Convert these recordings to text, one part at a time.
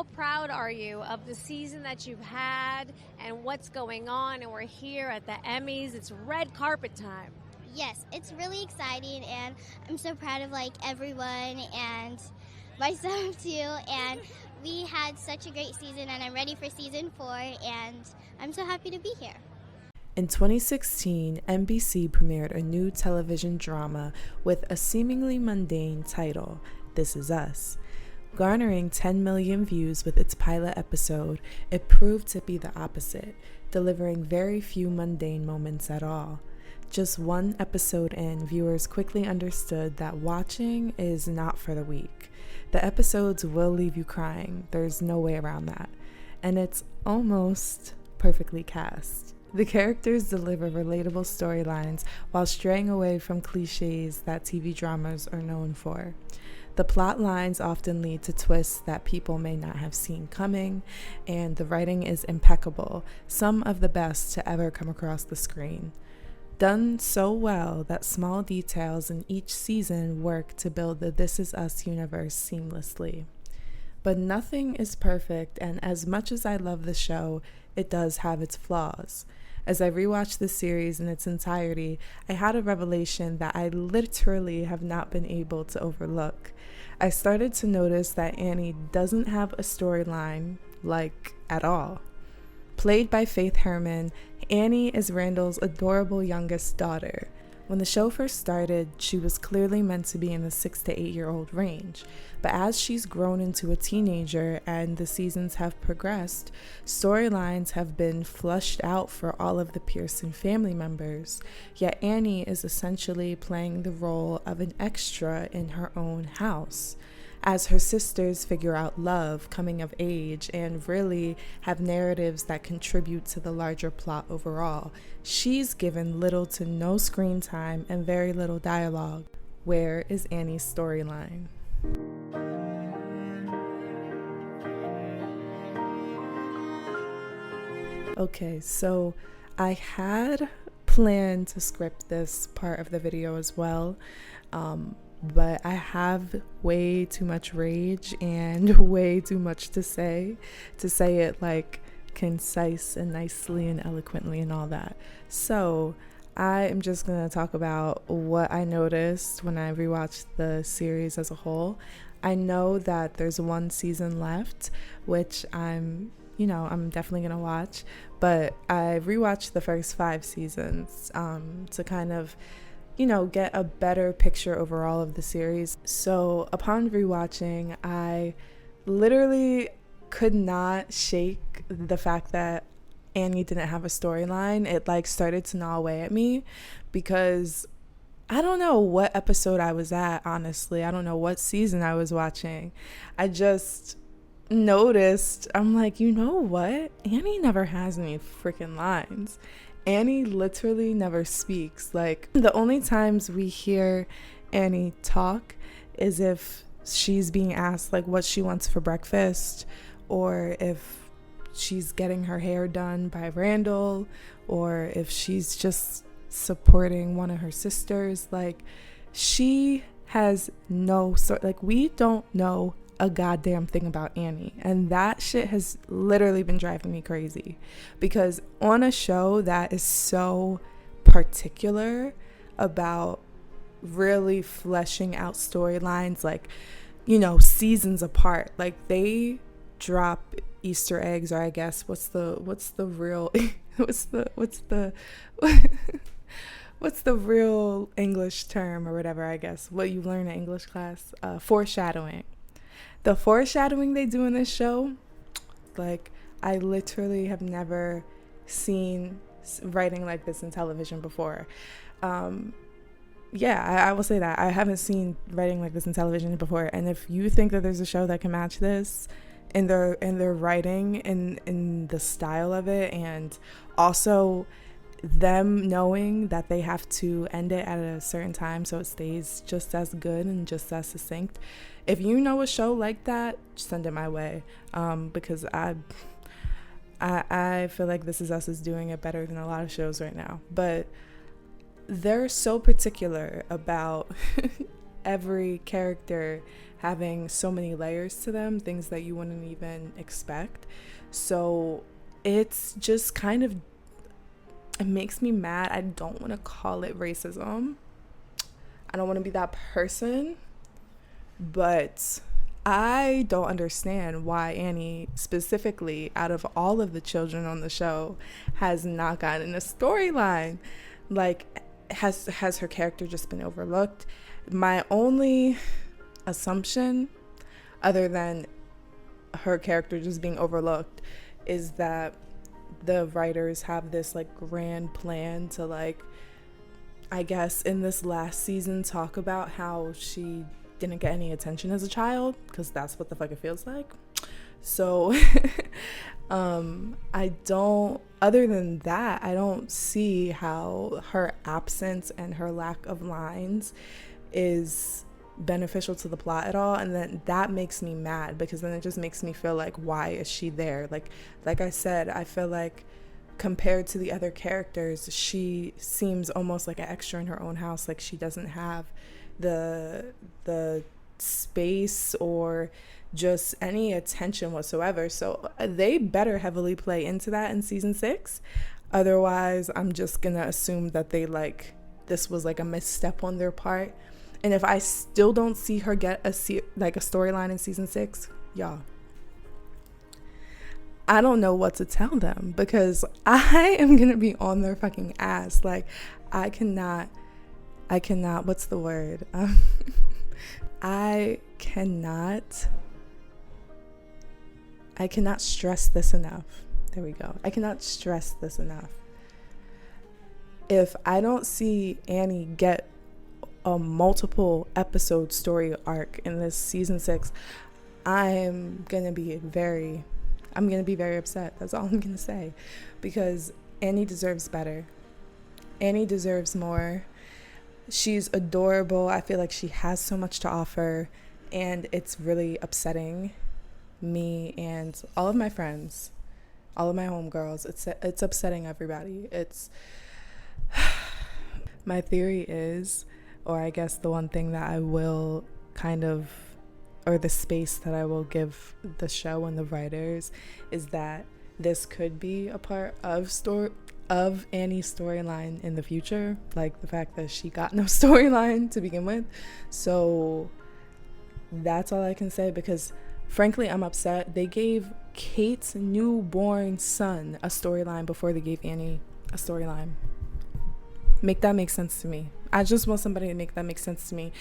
how proud are you of the season that you've had and what's going on? And we're here at the Emmys. It's red carpet time. Yes, it's really exciting, and I'm so proud of everyone and myself too. And we had such a great season, and I'm ready for season 4, and I'm so happy to be here. In 2016, NBC premiered a new television drama with a seemingly mundane title, This Is Us. Garnering 10 million views with its pilot episode, it proved to be the opposite, delivering very few mundane moments at all. Just one episode in, viewers quickly understood that watching is not for the weak. The episodes will leave you crying, there's no way around that. And it's almost perfectly cast. The characters deliver relatable storylines while straying away from cliches that TV dramas are known for. The plot lines often lead to twists that people may not have seen coming, and the writing is impeccable, some of the best to ever come across the screen. Done so well that small details in each season work to build the This Is Us universe seamlessly. But nothing is perfect, and as much as I love the show, it does have its flaws. As I rewatched the series in its entirety, I had a revelation that I literally have not been able to overlook. I started to notice that Annie doesn't have a storyline, at all. Played by Faithe Herman, Annie is Randal's adorable youngest daughter. When the show first started, she was clearly meant to be in the 6 to 8 year old range, but as she's grown into a teenager and the seasons have progressed, storylines have been flushed out for all of the Pearson family members, yet Annie is essentially playing the role of an extra in her own house. As her sisters figure out love, coming of age, and really have narratives that contribute to the larger plot overall, she's given little to no screen time and very little dialogue. Where is Annie's storyline? Okay, so I had planned to script this part of the video as well, but I have way too much rage and way too much to say it concise and nicely and eloquently and all that. So I am just going to talk about what I noticed when I rewatched the series as a whole. I know that there's one season left, which I'm definitely going to watch, but I rewatched the first 5 seasons to kind of get a better picture overall of the series. So upon rewatching, I literally could not shake the fact that Annie didn't have a storyline. It started to gnaw away at me because I don't know what episode I was at, honestly. I don't know what season I was watching. I just noticed, I'm like, you know what? Annie never has any freaking lines. Annie literally never speaks. The only times we hear Annie talk is if she's being asked what she wants for breakfast, or if she's getting her hair done by Randal, or if she's just supporting one of her sisters. She has no we don't know a goddamn thing about Annie, and that shit has literally been driving me crazy, because on a show that is so particular about really fleshing out storylines seasons apart, they drop Easter eggs, or I guess what's the real what's the real English term or whatever, I guess what you learn in English class, foreshadowing. The foreshadowing they do in this show, I literally have never seen writing like this in television before. I will say that I haven't seen writing like this in television before. And if you think that there's a show that can match this in their writing, in the style of it, and also them knowing that they have to end it at a certain time so it stays just as good and just as succinct. If you know a show like that, send it my way, because I feel like This Is Us is doing it better than a lot of shows right now. But they're so particular about every character having so many layers to them, things that you wouldn't even expect. So it's just kind of, it makes me mad. I don't want to call it racism. I don't want to be that person, but I don't understand why Annie, specifically out of all of the children on the show, has not gotten a storyline. Like, has her character just been overlooked? My only assumption, other than her character just being overlooked, is that the writers have this like grand plan to, like, I guess in this last season, talk about how she didn't get any attention as a child, because that's what the fuck it feels like. So I don't, other than that, I don't see how her absence and her lack of lines is beneficial to the plot at all. And then that makes me mad, because then it just makes me feel like, why is she there? Like I said, I feel like compared to the other characters, she seems almost like an extra in her own house. Like, she doesn't have the space or just any attention whatsoever. So they better heavily play into that in season 6. Otherwise, I'm just gonna assume that they, like, this was like a misstep on their part. And if I still don't see her get a storyline in season 6, y'all, I don't know what to tell them, because I am gonna be on their fucking ass. Like, I cannot, what's the word? I cannot stress this enough. There we go. I cannot stress this enough. If I don't see Annie get a multiple episode story arc in this season 6, I'm gonna be very upset. That's all I'm gonna say, because Annie deserves better. Annie deserves more. She's adorable. I feel like she has so much to offer, and it's really upsetting me and all of my friends, all of my homegirls. It's upsetting everybody. It's my theory is, or I guess the one thing that I will kind of, or the space that I will give the show and the writers, is that this could be a part of Annie's storyline in the future, like the fact that she got no storyline to begin with. So that's all I can say, because frankly, I'm upset. They gave Kate's newborn son a storyline before they gave Annie a storyline. Make that make sense to me. I just want somebody to make that make sense to me.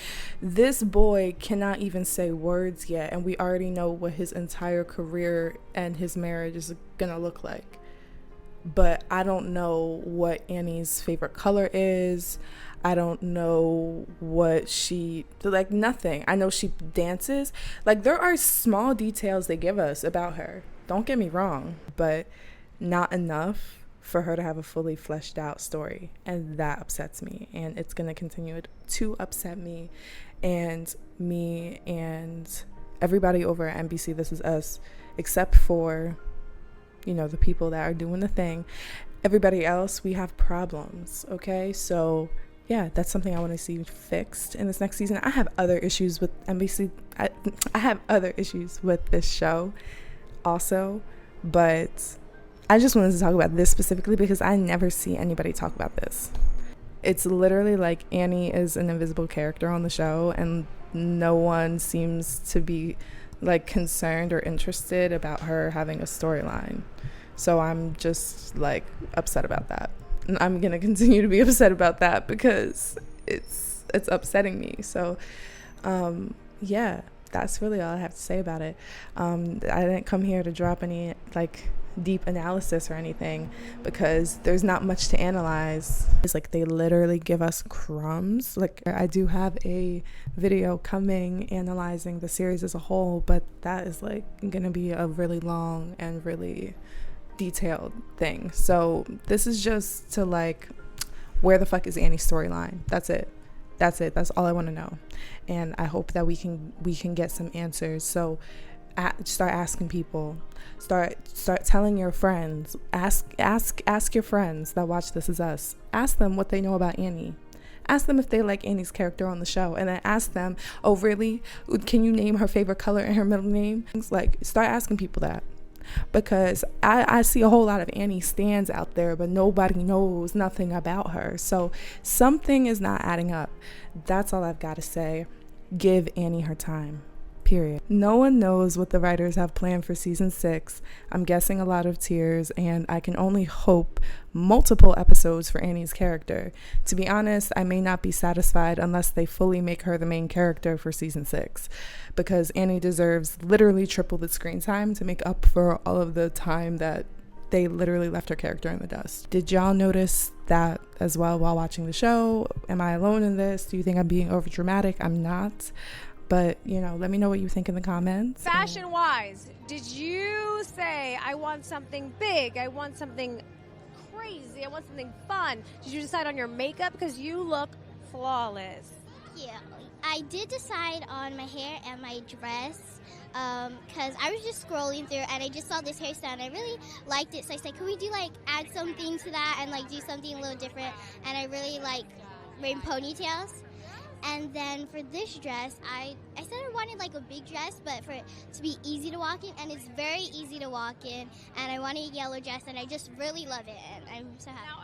This boy cannot even say words yet, and we already know what his entire career and his marriage is gonna look like. But I don't know what Annie's favorite color is. I don't know what she, like, nothing. I know she dances. Like, there are small details they give us about her. Don't get me wrong, but not enough for her to have a fully fleshed out story. And that upsets me. And it's going to continue to upset me and everybody over at NBC This Is Us, except for, you know, the people that are doing the thing. Everybody else, we have problems, okay? So yeah, that's something I want to see fixed in this next season. I have other issues with NBC. I have other issues with this show also, but I just wanted to talk about this specifically because I never see anybody talk about this. It's literally like Annie is an invisible character on the show, and no one seems to be like concerned or interested about her having a storyline. So I'm just like upset about that. And I'm going to continue to be upset about that because it's upsetting me. So yeah, that's really all I have to say about it. I didn't come here to drop any like deep analysis or anything because there's not much to analyze. It's like they literally give us crumbs. Like, I do have a video coming analyzing the series as a whole, but that is like gonna be a really long and really detailed thing. So this is just to like, where the fuck is Annie's storyline? That's it. That's all I want to know. And I hope that we can get some answers. So start asking people, start telling your friends, ask your friends that watch This Is Us, ask them what they know about Annie, Ask them if they like Annie's character on the show, and then ask them, oh, really? Can you name her favorite color and her middle name? Like, start asking people that. Because I see a whole lot of Annie stans out there, but nobody knows nothing about her. So something is not adding up. That's all I've got to say. Give Annie her time. Period. No one knows what the writers have planned for season 6. I'm guessing a lot of tears, and I can only hope multiple episodes for Annie's character. To be honest, I may not be satisfied unless they fully make her the main character for season 6, because Annie deserves literally triple the screen time to make up for all of the time that they literally left her character in the dust. Did y'all notice that as well while watching the show? Am I alone in this? Do you think I'm being over dramatic? I'm not. But, let me know what you think in the comments. Fashion-wise, did you say, I want something big, I want something crazy, I want something fun? Did you decide on your makeup? Because you look flawless. Yeah, I did decide on my hair and my dress because I was just scrolling through and I just saw this hairstyle and I really liked it. So I said, can we add something to that and do something a little different? And I really like wearing ponytails. And then for this dress, I said I wanted a big dress, but for it to be easy to walk in, and it's very easy to walk in. And I wanted a yellow dress, and I just really love it, and I'm so happy. Now,